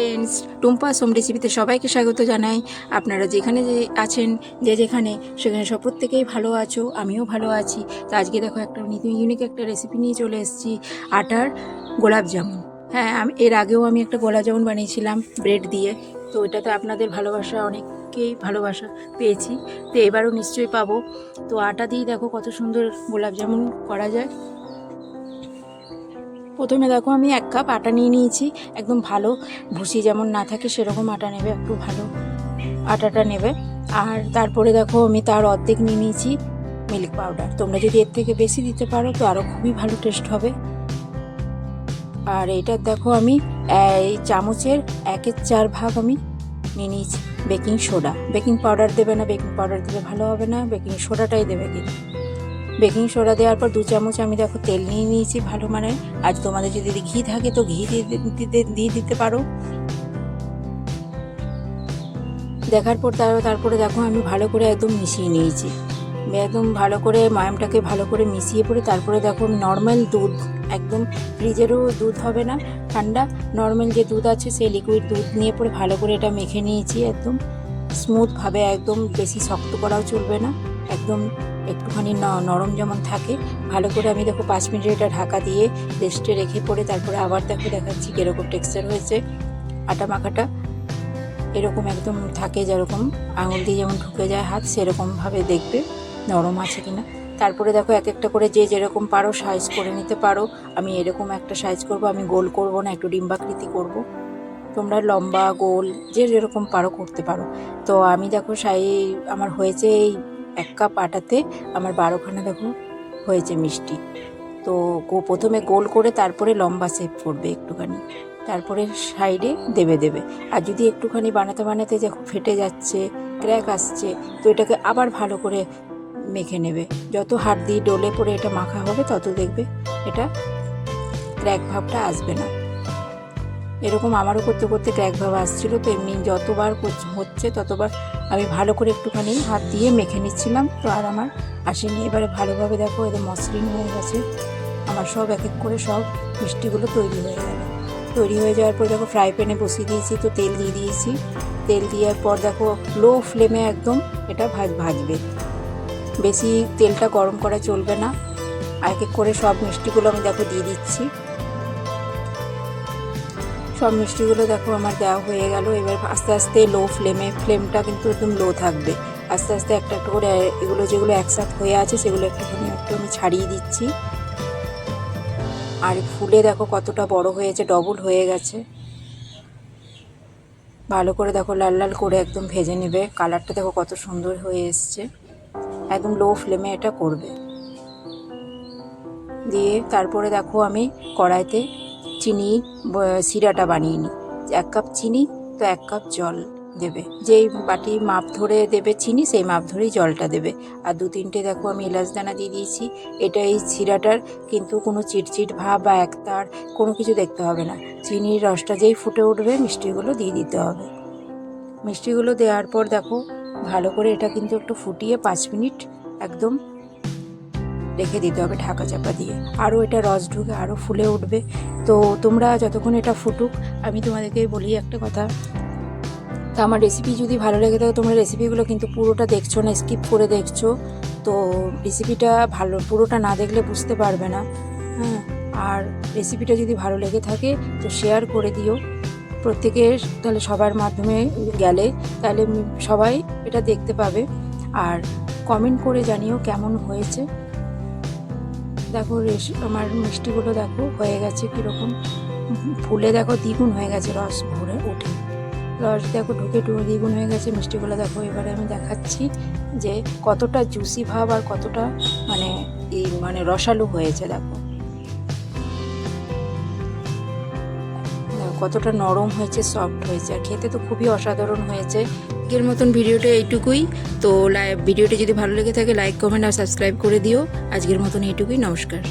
Friends, Tumpa সোম রেসিপিতে সবাইকে স্বাগত জানাই। আপনারা যেখানে যে আছেন, যেখানে সেখানে সব প্রত্যেকেই ভালো আছো, আমিও ভালো আছি। তো আজকে দেখো একটা ইউনিক একটা রেসিপি নিয়ে চলে এসেছি, আটার গোলাপ জামুন। হ্যাঁ, এর আগেও আমি একটা গোলাপ জামুন বানিয়েছিলাম ব্রেড দিয়ে। তো এটাতে আপনাদের ভালোবাসা, অনেককেই ভালোবাসা পেয়েছি, তো এবারও নিশ্চয়ই পাবো। তো আটা দিয়ে দেখো কত সুন্দর গোলাপ জামুন করা যায়। প্রথমে দেখো আমি 1 কাপ আটা নিয়ে নিয়েছি। একদম ভালো ভুসি যেমন না থাকে সেরকম আটা নেবে, একটু ভালো আটাটা নেবে। আর তারপরে দেখো আমি তার অর্ধেক নিয়ে নিয়েছি মিল্ক পাউডার। তোমরা যদি এর থেকে বেশি দিতে পারো তো আরও খুবই ভালো টেস্ট হবে। আর এইটার দেখো আমি এই চামচের 1/4 ভাগ আমি নিয়ে নিয়েছি বেকিং সোডা। বেকিং পাউডার দেবে না, বেকিং পাউডার দিলে ভালো হবে না, বেকিং সোডাটাই দেবে। কিন্তু বেকিং সোডা দেওয়ার পর 2 চামচ আমি দেখো তেল নিয়ে নিয়েছি ভালো মানের। আর তোমাদের যদি ঘি থাকে তো ঘি দিয়ে দিতে পারো। দেখার পর তারপরে দেখো আমি ভালো করে একদম মিশিয়ে নিয়েছি। একদম ভালো করে ময়ামটাকে ভালো করে মিশিয়ে পরে তারপরে দেখো আমি নর্মাল দুধ, একদম ফ্রিজেরও দুধ হবে না, ঠান্ডা নর্মাল যে দুধ আছে সেই লিকুইড দুধ নিয়ে পরে ভালো করে এটা মেখে নিয়েছি। একদম স্মুথভাবে, একদম বেশি শক্ত করাও চলবে না, একদম একটুখানি নরম যেমন থাকে। ভালো করে আমি দেখো 5 মিনিট এটা ঢাকা দিয়ে রেস্টে রেখে পরে তারপরে আবার দেখাচ্ছি কীরকম টেক্সচার হয়েছে। আটা মাখাটা এরকম একদম থাকে, যেরকম আঙুল দিয়ে যেমন ঢুকে যায় হাত, সেরকমভাবে দেখবে নরম আছে কিনা। তারপরে দেখো এক একটা করে যে যেরকম পারো সাইজ করে নিতে পারো। আমি এরকম একটা সাইজ করব, আমি গোল করব না, একটু ডিম্বাকৃতি করব। তোমরা লম্বা গোল যে যেরকম পারো করতে পারো। তো আমি দেখো আমার হয়েছে এই 1 কাপ আটাতে আমার 12খানা দেখো হয়েছে মিষ্টি। তো প্রথমে গোল করে তারপরে লম্বা শেপ করবে একটুখানি, তারপরে সাইডে দেবে। আর যদি একটুখানি বানাতে দেখো ফেটে যাচ্ছে, ক্র্যাক আসছে, তো এটাকে আবার ভালো করে মেখে নেবে। যত হাত দিয়ে ডলে পরে এটা মাখা হবে তত দেখবে এটা ক্র্যাক ভাবটা আসবে না। এরকম আমারও করতে করতে ক্র্যাক ভাব আসছিল। তো এমনি যতবার হচ্ছে ততবার আমি ভালো করে একটুখানি হাত দিয়ে মেখে নিচ্ছিলাম, তো আর আমার আসেনি। এবারে ভালোভাবে দেখো এদের মসৃণ হয়ে গেছে আমার, সব এক এক করে সব মিষ্টিগুলো তৈরি হয়ে গেল। তৈরি হয়ে যাওয়ার পর দেখো ফ্রাই প্যানে বসিয়ে দিয়েছি, তো তেল দিয়ে দিয়েছি। তেল দেওয়ার পর দেখো লো ফ্লেমে একদম এটা ভাজবে, বেশি তেলটা গরম করা চলবে না। এক এক করে সব মিষ্টিগুলো আমি দেখো দিয়ে দিচ্ছি। সব মিষ্টিগুলো দেখো আমার দেওয়া হয়ে গেল। এবার আস্তে আস্তে লো ফ্লেমটা কিন্তু একদম লো থাকবে। আস্তে আস্তে একটা একটা করে এগুলো যেগুলো একসাথে হয়ে আছে সেগুলো একটু আমি ছাড়িয়ে দিচ্ছি। আর ফুলে দেখো কতটা বড় হয়েছে, ডবল হয়ে গেছে। ভালো করে দেখো লাল লাল করে একদম ভেজে নেবে। কালারটা দেখো কত সুন্দর হয়ে এসছে। একদম লো ফ্লেমে এটা করবে। দিয়ে তারপরে দেখো আমি কড়াইতে চিনি সিরাটা বানিয়ে নিই। 1 কাপ চিনি তো 1 কাপ জল দেবে, যেই বাটি মাপ ধরে দেবে চিনি সেই মাপ ধরেই জলটা দেবে। আর 2-3টে দেখো আমি এলাচ দানা দিয়ে দিয়েছি। এটা এই সিরাটার কিন্তু কোনো চিটচিট ভাব বা একতার কোনো কিছু দেখতে হবে না। চিনির রসটা যেই ফুটে উঠবে মিষ্টিগুলো দিয়ে দিতে হবে। মিষ্টিগুলো দেওয়ার পর দেখো ভালো করে এটা কিন্তু একটু ফুটিয়ে 5 মিনিট একদম রেখে দিতে হবে ঢাকা চাপা দিয়ে। আরও এটা রস ঢুকে আরও ফুলে উঠবে। তো তোমরা যতক্ষণ এটা ফুটুক, আমি তোমাদেরকে বলি একটা কথা, তো আমার রেসিপি যদি ভালো লেগে থাকে, তোমরা রেসিপিগুলো কিন্তু পুরোটা দেখছো না, স্কিপ করে দেখছো। তো রেসিপিটা ভালো পুরোটা না দেখলে বুঝতে পারবে না। হ্যাঁ, আর রেসিপিটা যদি ভালো লেগে থাকে তো শেয়ার করে দিও প্রত্যেকের, তাহলে সবার মাধ্যমে গেলে তাহলে সবাই এটা দেখতে পাবে। আর কমেন্ট করে জানিও কেমন হয়েছে। দেখো আমার মিষ্টিগুলো দেখো হয়ে গেছে কীরকম ফুলে, দেখো দ্বিগুণ হয়ে গেছে, রস ভরে উঠে রস দেখো ঢুকে দ্বিগুণ হয়ে গেছে মিষ্টিগুলো। দেখো এবারে আমি দেখাচ্ছি যে কতটা জুসি ভাব আর কতটা মানে রসালো হয়েছে। দেখো কতটা নরম হয়েছে, সফট হয়েছে, আর খেতে তো খুবই অসাধারণ হয়েছে। আজকের মতন ভিডিওটা এইটুকুই। তো ভিডিওটা যদি ভালো লেগে থাকে লাইক, কমেন্ট আর সাবস্ক্রাইব করে দিও। আজকের মতন এইটুকুই, নমস্কার।